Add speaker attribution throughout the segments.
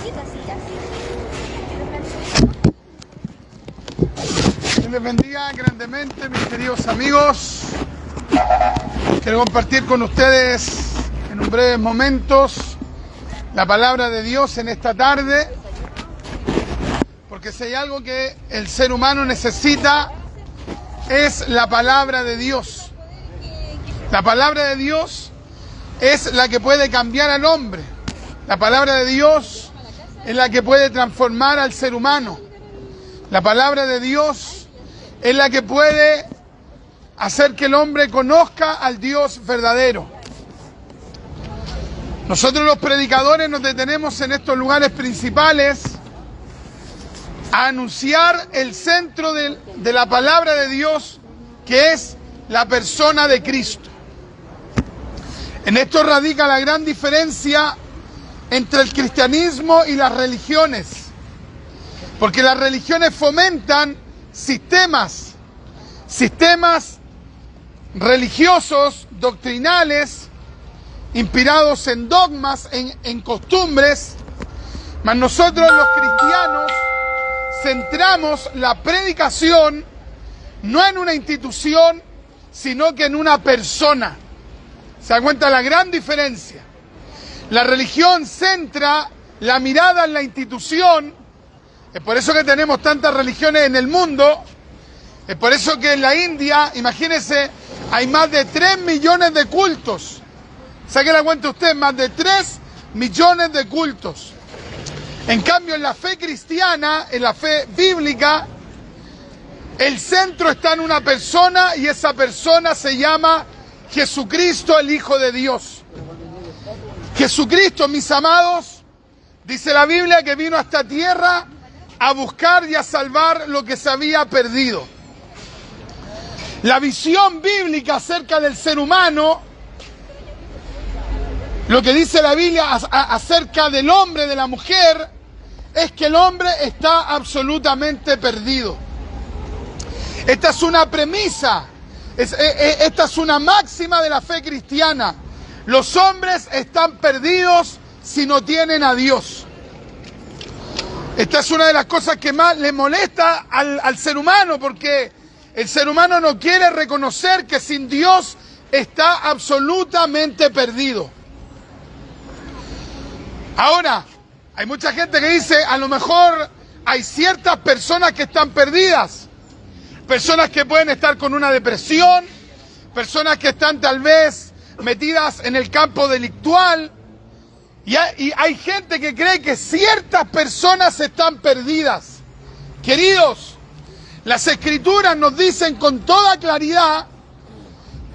Speaker 1: Que les bendiga grandemente, mis queridos amigos. Quiero compartir con ustedes en un breves momentos la palabra de Dios en esta tarde, porque si hay algo que el ser humano necesita es la palabra de Dios. La palabra de Dios es la que puede cambiar al hombre. La palabra de Dios es la que puede transformar al ser humano. La palabra de Dios es la que puede hacer que el hombre conozca al Dios verdadero. Nosotros los predicadores nos detenemos en estos lugares principales a anunciar el centro de la palabra de Dios, que es la persona de Cristo. En esto radica la gran diferencia entre el cristianismo y las religiones, porque las religiones fomentan sistemas religiosos, doctrinales, inspirados en dogmas, en costumbres, mas nosotros los cristianos centramos la predicación no en una institución, sino que en una persona. ¿Se da cuenta la gran diferencia? La religión centra la mirada en la institución. Es por eso que tenemos tantas religiones en el mundo. Es por eso que en la India, imagínense, hay más de 3 millones de cultos. Saque la cuenta usted, más de 3 millones de cultos. En cambio, en la fe cristiana, en la fe bíblica, el centro está en una persona y esa persona se llama Jesucristo, el Hijo de Dios. Jesucristo, mis amados, dice la Biblia que vino a esta tierra a buscar y a salvar lo que se había perdido. La visión bíblica acerca del ser humano, lo que dice la Biblia acerca del hombre, de la mujer, es que el hombre está absolutamente perdido. Esta es una premisa, esta es una máxima de la fe cristiana. Los hombres están perdidos si no tienen a Dios. Esta es una de las cosas que más le molesta al ser humano, porque el ser humano no quiere reconocer que sin Dios está absolutamente perdido. Ahora, hay mucha gente que dice, a lo mejor hay ciertas personas que están perdidas. Personas que pueden estar con una depresión, personas que están tal vez metidas en el campo delictual. Y hay gente que cree que ciertas personas están perdidas. Queridos, las Escrituras nos dicen con toda claridad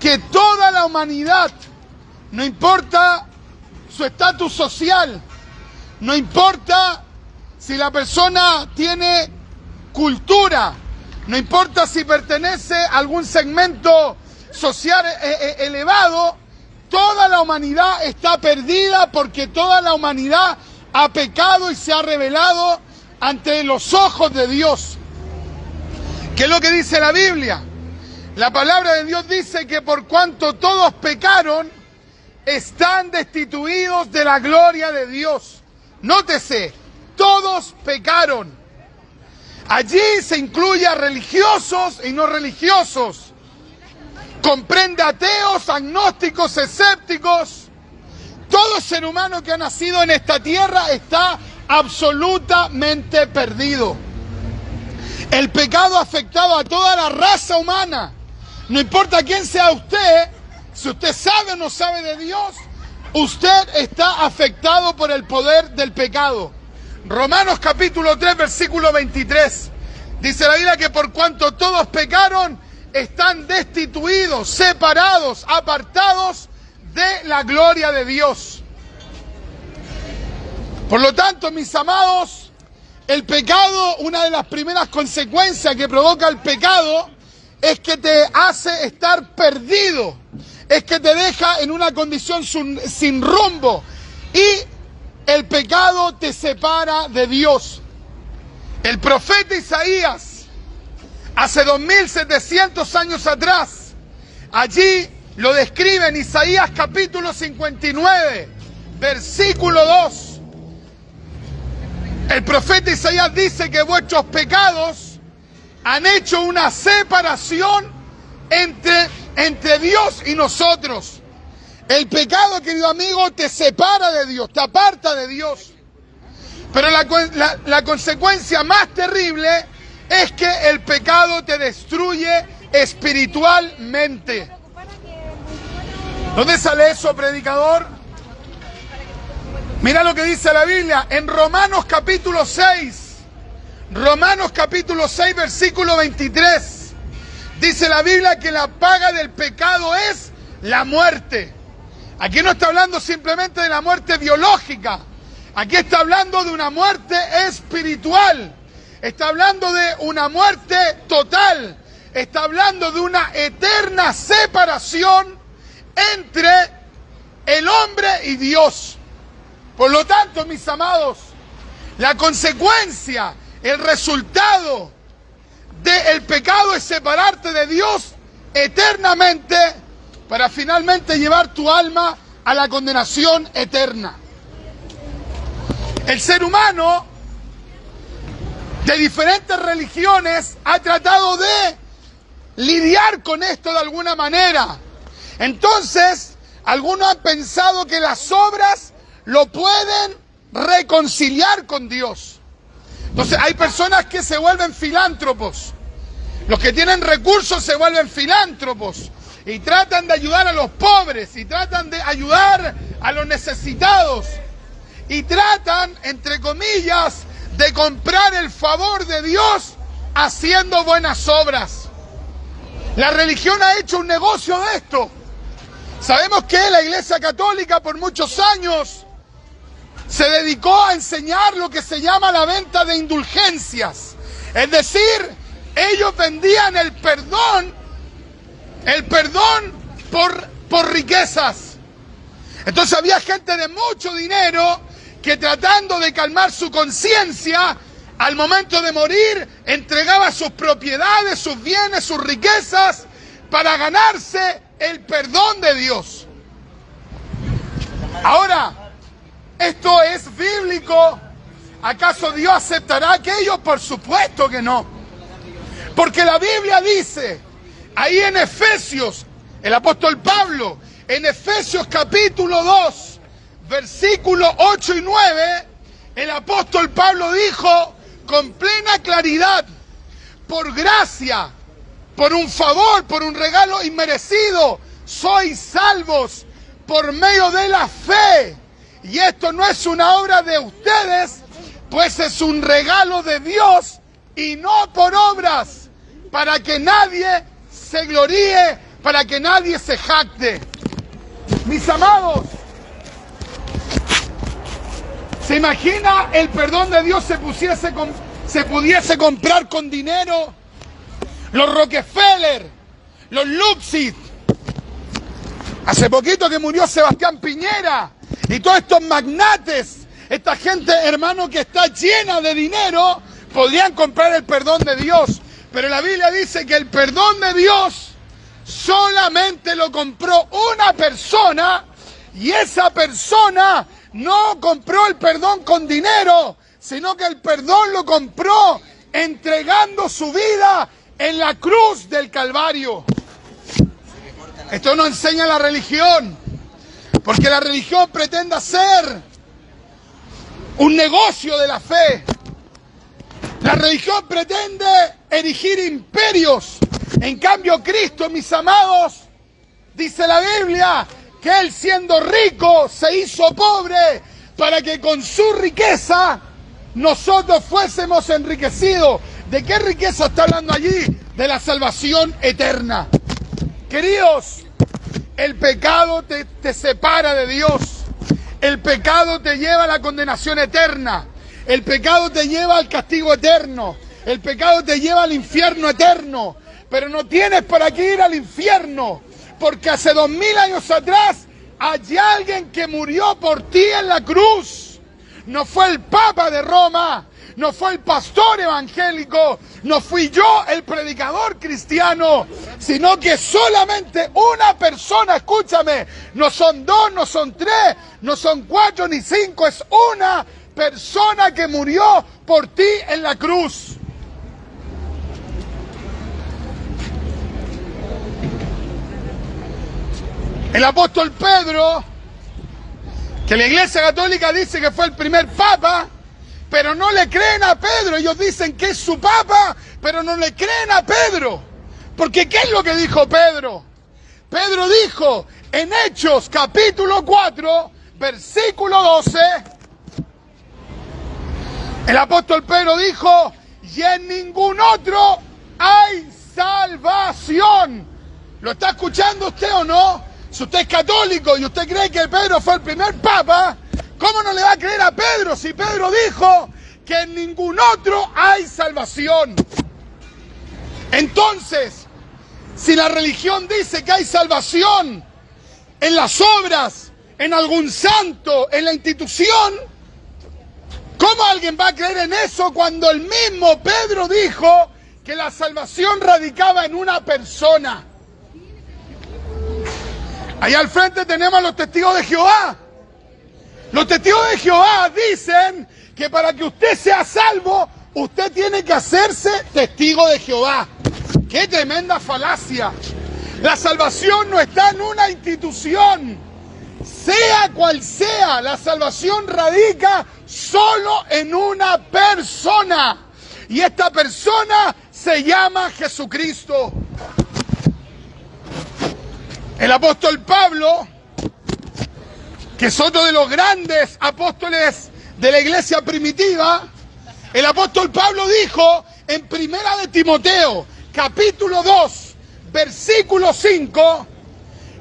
Speaker 1: que toda la humanidad, no importa su estatus social, no importa si la persona tiene cultura, no importa si pertenece a algún segmento social elevado, toda la humanidad está perdida porque toda la humanidad ha pecado y se ha rebelado ante los ojos de Dios. ¿Qué es lo que dice la Biblia? La palabra de Dios dice que por cuanto todos pecaron, están destituidos de la gloria de Dios. Nótese, todos pecaron. Allí se incluye a religiosos y no religiosos. Comprende ateos, agnósticos, escépticos. Todo ser humano que ha nacido en esta tierra está absolutamente perdido. El pecado ha afectado a toda la raza humana. No importa quién sea usted, si usted sabe o no sabe de Dios, usted está afectado por el poder del pecado. Romanos capítulo 3, versículo 23. Dice la Biblia que por cuanto todos pecaron, están destituidos, separados, apartados de la gloria de Dios. Por lo tanto, mis amados, el pecado, una de las primeras consecuencias que provoca el pecado, es que te hace estar perdido, es que te deja en una condición sin rumbo, y el pecado te separa de Dios. El profeta Isaías, hace 2700 años atrás, allí lo describe en Isaías capítulo 59, versículo 2. El profeta Isaías dice que vuestros pecados han hecho una separación entre Dios y nosotros. El pecado, querido amigo, te separa de Dios, te aparta de Dios. Pero la consecuencia más terrible es que el pecado te destruye espiritualmente. ¿Dónde sale eso, predicador? Mira lo que dice la Biblia en Romanos capítulo 6. Romanos capítulo 6, versículo 23. Dice la Biblia que la paga del pecado es la muerte. Aquí no está hablando simplemente de la muerte biológica. Aquí está hablando de una muerte espiritual. Está hablando de una muerte total. Está hablando de una eterna separación entre el hombre y Dios. Por lo tanto, mis amados, la consecuencia, el resultado del pecado es separarte de Dios eternamente para finalmente llevar tu alma a la condenación eterna. El ser humano de diferentes religiones ha tratado de lidiar con esto de alguna manera. Entonces, algunos han pensado que las obras lo pueden reconciliar con Dios. Entonces, hay personas que se vuelven filántropos. Los que tienen recursos se vuelven filántropos y tratan de ayudar a los pobres y tratan de ayudar a los necesitados y tratan, entre comillas, de comprar el favor de Dios haciendo buenas obras. La religión ha hecho un negocio de esto. Sabemos que la Iglesia Católica por muchos años se dedicó a enseñar lo que se llama la venta de indulgencias. Es decir, ellos vendían el perdón por riquezas. Entonces había gente de mucho dinero que, tratando de calmar su conciencia, al momento de morir entregaba sus propiedades, sus bienes, sus riquezas para ganarse el perdón de Dios. Ahora, ¿esto es bíblico? ¿Acaso Dios aceptará aquello? Por supuesto que no. Porque la Biblia dice, ahí en Efesios, el apóstol Pablo, en Efesios capítulo 2, versículos 8 y 9, el apóstol Pablo dijo con plena claridad, por gracia, por un favor, por un regalo inmerecido, sois salvos por medio de la fe. Y esto no es una obra de ustedes, pues es un regalo de Dios y no por obras, para que nadie se gloríe, para que nadie se jacte. Mis amados, ¿se imagina el perdón de Dios se pudiese comprar con dinero? Los Rockefeller, los Luxit, hace poquito que murió Sebastián Piñera, y todos estos magnates, esta gente, hermano, que está llena de dinero, podrían comprar el perdón de Dios. Pero la Biblia dice que el perdón de Dios solamente lo compró una persona, y esa persona no compró el perdón con dinero, sino que el perdón lo compró entregando su vida en la cruz del Calvario. Esto no enseña la religión, porque la religión pretende hacer un negocio de la fe. La religión pretende erigir imperios. En cambio, Cristo, mis amados, dice la Biblia, que Él, siendo rico, se hizo pobre para que con su riqueza nosotros fuésemos enriquecidos. ¿De qué riqueza está hablando allí? De la salvación eterna. Queridos, el pecado te separa de Dios. El pecado te lleva a la condenación eterna. El pecado te lleva al castigo eterno. El pecado te lleva al infierno eterno. Pero no tienes para qué ir al infierno, porque hace 2000 años atrás hay alguien que murió por ti en la cruz. No fue el Papa de Roma, no fue el pastor evangélico, no fui yo el predicador cristiano, sino que solamente una persona, escúchame, no son dos, no son tres, no son cuatro ni cinco, es una persona que murió por ti en la cruz. El apóstol Pedro, que la Iglesia Católica dice que fue el primer papa, pero no le creen a Pedro. Ellos dicen que es su papa, pero no le creen a Pedro. Porque ¿qué es lo que dijo Pedro? Pedro dijo en Hechos capítulo 4, versículo 12, el apóstol Pedro dijo, y en ningún otro hay salvación. ¿Lo está escuchando usted o no? Si usted es católico y usted cree que Pedro fue el primer papa, ¿cómo no le va a creer a Pedro si Pedro dijo que en ningún otro hay salvación? Entonces, si la religión dice que hay salvación en las obras, en algún santo, en la institución, ¿cómo alguien va a creer en eso cuando el mismo Pedro dijo que la salvación radicaba en una persona? Allá al frente tenemos a los testigos de Jehová. Los testigos de Jehová dicen que para que usted sea salvo, usted tiene que hacerse testigo de Jehová. ¡Qué tremenda falacia! La salvación no está en una institución. Sea cual sea, la salvación radica solo en una persona. Y esta persona se llama Jesucristo. El apóstol Pablo, que es otro de los grandes apóstoles de la iglesia primitiva, el apóstol Pablo dijo en Primera de Timoteo, capítulo 2, versículo 5,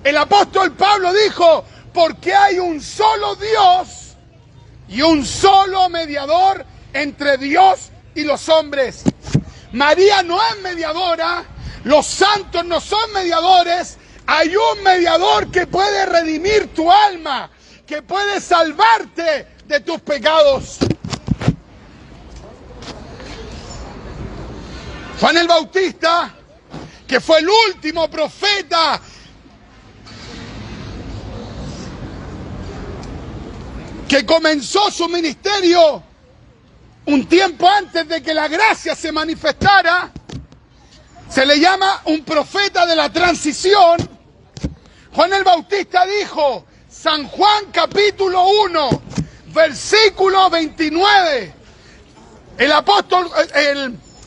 Speaker 1: el apóstol Pablo dijo, porque hay un solo Dios y un solo mediador entre Dios y los hombres. María no es mediadora, los santos no son mediadores. Hay un mediador que puede redimir tu alma, que puede salvarte de tus pecados. Juan el Bautista, que fue el último profeta que comenzó su ministerio un tiempo antes de que la gracia se manifestara, se le llama un profeta de la transición. Juan el Bautista dijo, San Juan capítulo 1, versículo 29,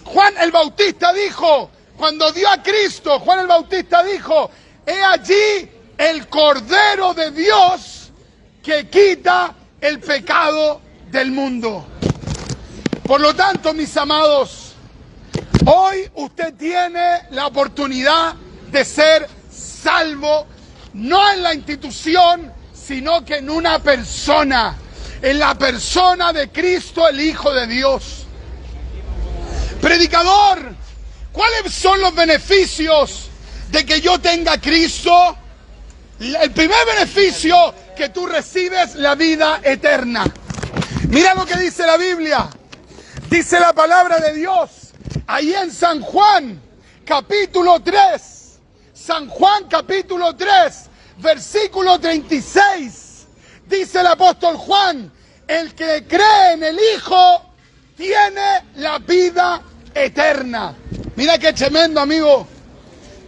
Speaker 1: Juan el Bautista dijo, cuando dio a Cristo, Juan el Bautista dijo, he allí el Cordero de Dios que quita el pecado del mundo. Por lo tanto, mis amados, hoy usted tiene la oportunidad de ser salvo, no en la institución, sino que en una persona, en la persona de Cristo, el Hijo de Dios. Predicador, ¿cuáles son los beneficios de que yo tenga a Cristo? El primer beneficio, que tú recibes la vida eterna. Mira lo que dice la Biblia. Dice la palabra de Dios, ahí en San Juan, capítulo 3. San Juan, capítulo 3, versículo 36. Dice el apóstol Juan, el que cree en el Hijo tiene la vida eterna. Mira qué tremendo, amigo.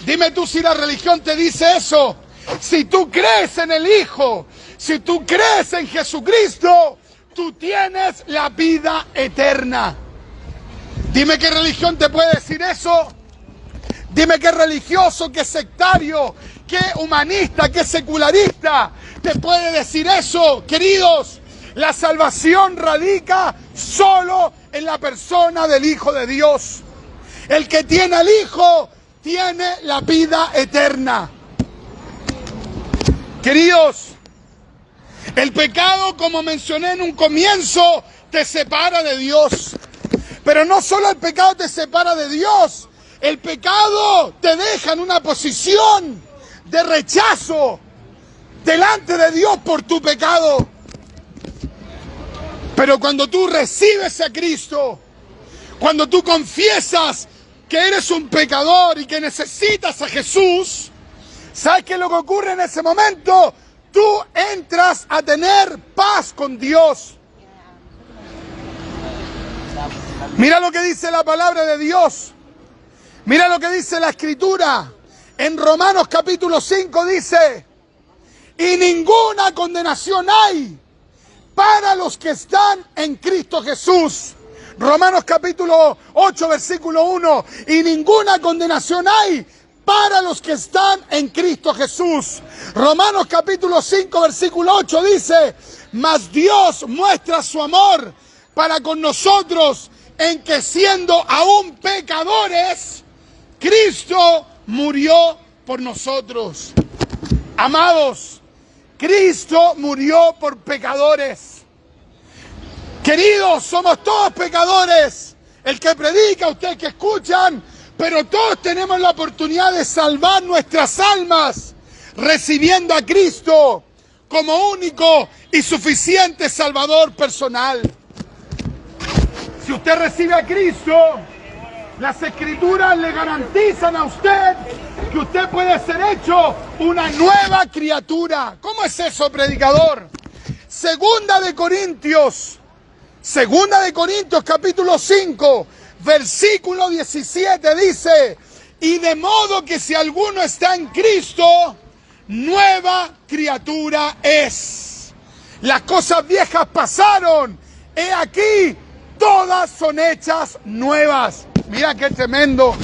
Speaker 1: Dime tú si la religión te dice eso. Si tú crees en el Hijo, si tú crees en Jesucristo, tú tienes la vida eterna. Dime qué religión te puede decir eso. Dime qué religioso, qué sectario, qué humanista, qué secularista te puede decir eso. Queridos, la salvación radica solo en la persona del Hijo de Dios. El que tiene al Hijo tiene la vida eterna. Queridos, el pecado, como mencioné en un comienzo, te separa de Dios. Pero no solo el pecado te separa de Dios, el pecado te deja en una posición de rechazo delante de Dios por tu pecado. Pero cuando tú recibes a Cristo, cuando tú confiesas que eres un pecador y que necesitas a Jesús, ¿sabes qué es lo que ocurre en ese momento? Tú entras a tener paz con Dios. Mira lo que dice la palabra de Dios. Mira lo que dice la Escritura. En Romanos capítulo 5 dice: y ninguna condenación hay para los que están en Cristo Jesús. Romanos capítulo 8, versículo 1. Y ninguna condenación hay para los que están en Cristo Jesús. Romanos capítulo 5, versículo 8 dice: mas Dios muestra su amor para con nosotros en que siendo aún pecadores, Cristo murió por nosotros. Amados, Cristo murió por pecadores. Queridos, somos todos pecadores. El que predica, ustedes que escuchan, pero todos tenemos la oportunidad de salvar nuestras almas, recibiendo a Cristo como único y suficiente Salvador personal. Si usted recibe a Cristo, las Escrituras le garantizan a usted que usted puede ser hecho una nueva criatura. ¿Cómo es eso, predicador? Segunda de Corintios capítulo 5, versículo 17 dice: y de modo que si alguno está en Cristo, nueva criatura es. Las cosas viejas pasaron, he aquí, todas son hechas nuevas. Mira qué tremendo.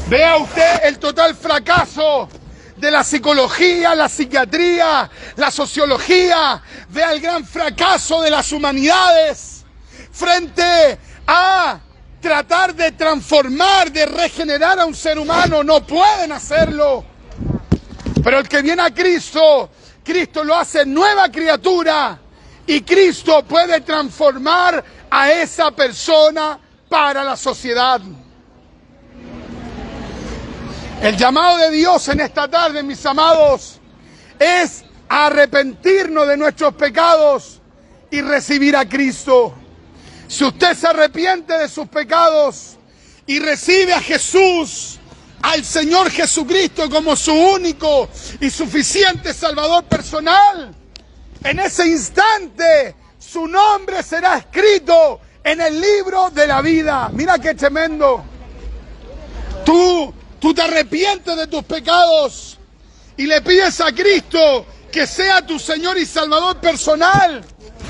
Speaker 1: Vea usted el total fracaso de la psicología, la psiquiatría, la sociología. Vea el gran fracaso de las humanidades frente a tratar de transformar, de regenerar a un ser humano. No pueden hacerlo. Pero el que viene a Cristo, Cristo lo hace nueva criatura. Y Cristo puede transformar a esa persona para la sociedad. El llamado de Dios en esta tarde, mis amados, es arrepentirnos de nuestros pecados y recibir a Cristo. Si usted se arrepiente de sus pecados y recibe a Jesús, al Señor Jesucristo como su único y suficiente Salvador personal, en ese instante su nombre será escrito en el libro de la vida. Mira qué tremendo. Tú te arrepientes de tus pecados y le pides a Cristo que sea tu Señor y Salvador personal,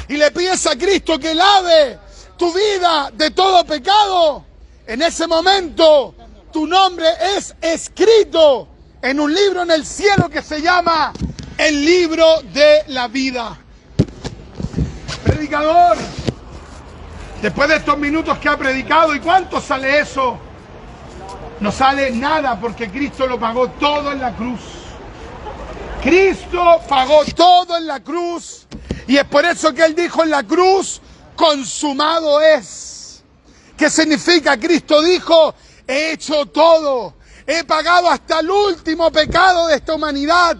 Speaker 1: y le pides a Cristo que lave tu vida de todo pecado. En ese momento tu nombre es escrito en un libro en el cielo que se llama el libro de la vida. Predicador, después de estos minutos que ha predicado, ¿y cuánto sale eso? No sale nada, porque Cristo lo pagó todo en la cruz. Cristo pagó todo en la cruz, y es por eso que Él dijo en la cruz: consumado es. ¿Qué significa? Cristo dijo: he hecho todo, he pagado hasta el último pecado de esta humanidad,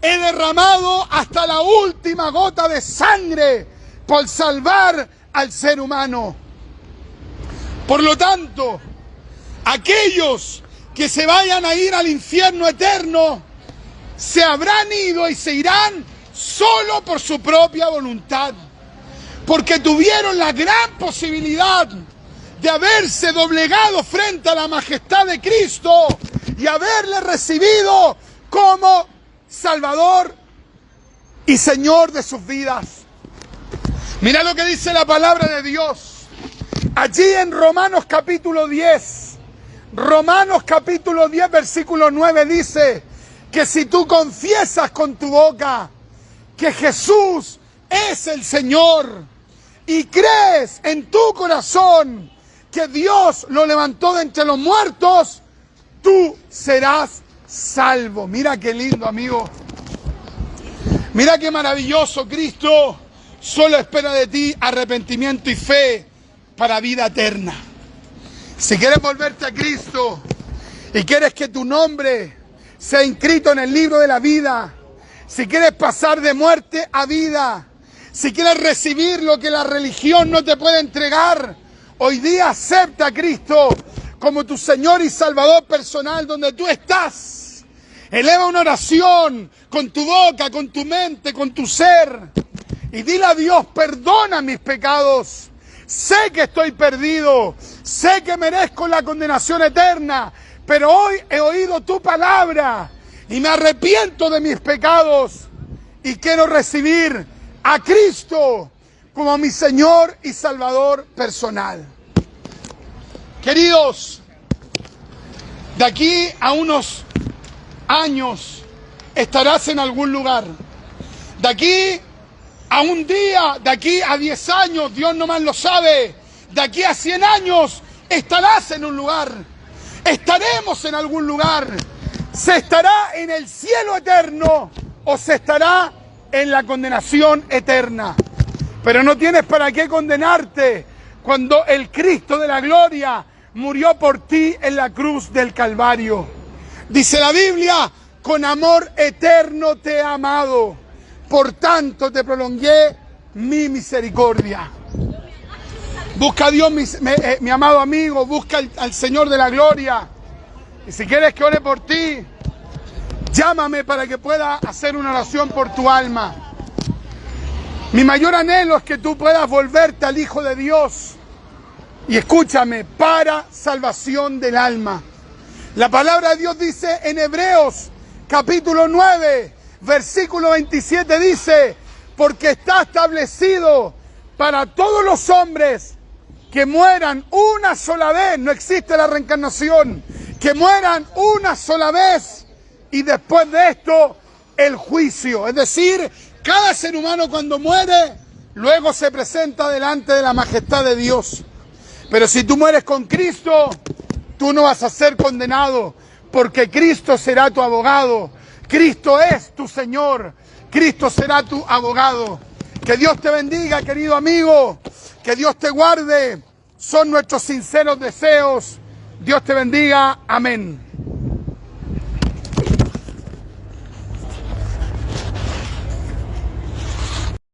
Speaker 1: he derramado hasta la última gota de sangre por salvar al ser humano. Por lo tanto, aquellos que se vayan a ir al infierno eterno se habrán ido y se irán solo por su propia voluntad, porque tuvieron la gran posibilidad de haberse doblegado frente a la majestad de Cristo y haberle recibido como Salvador y Señor de sus vidas. Mira lo que dice la palabra de Dios allí en Romanos capítulo 10. Romanos capítulo 10, versículo 9 dice que si tú confiesas con tu boca que Jesús es el Señor y crees en tu corazón que Dios lo levantó de entre los muertos, tú serás salvo. Mira qué lindo, amigo. Mira qué maravilloso. Cristo solo espera de ti arrepentimiento y fe para vida eterna. Si quieres volverte a Cristo y quieres que tu nombre sea inscrito en el libro de la vida, si quieres pasar de muerte a vida, si quieres recibir lo que la religión no te puede entregar, hoy día acepta a Cristo como tu Señor y Salvador personal donde tú estás. Eleva una oración con tu boca, con tu mente, con tu ser, y dile a Dios: perdona mis pecados. sé que estoy perdido, sé que merezco la condenación eterna, pero hoy he oído tu palabra y me arrepiento de mis pecados y quiero recibir a Cristo como mi Señor y Salvador personal. Queridos, de aquí a unos años estarás en algún lugar. De aquí a un día, de aquí a 10 años, Dios nomás lo sabe. De aquí a 100 años estarás en un lugar. Estaremos en algún lugar. Se estará en el cielo eterno o se estará en la condenación eterna. Pero no tienes para qué condenarte cuando el Cristo de la gloria murió por ti en la cruz del Calvario. Dice la Biblia, con amor eterno te he amado, por tanto te prolongué mi misericordia. Busca a Dios, mi amado amigo, busca al Señor de la gloria. Y si quieres que ore por ti, llámame para que pueda hacer una oración por tu alma. Mi mayor anhelo es que tú puedas volverte al Hijo de Dios. Y escúchame, para salvación del alma. La palabra de Dios dice en Hebreos capítulo 9, versículo 27 dice, porque está establecido para todos los hombres que mueran una sola vez, no existe la reencarnación, que mueran una sola vez y después de esto el juicio. Es decir, cada ser humano cuando muere, luego se presenta delante de la majestad de Dios. Pero si tú mueres con Cristo, tú no vas a ser condenado, porque Cristo será tu abogado. Cristo es tu Señor. Cristo será tu abogado. Que Dios te bendiga, querido amigo. Que Dios te guarde. Son nuestros sinceros deseos. Dios te bendiga. Amén.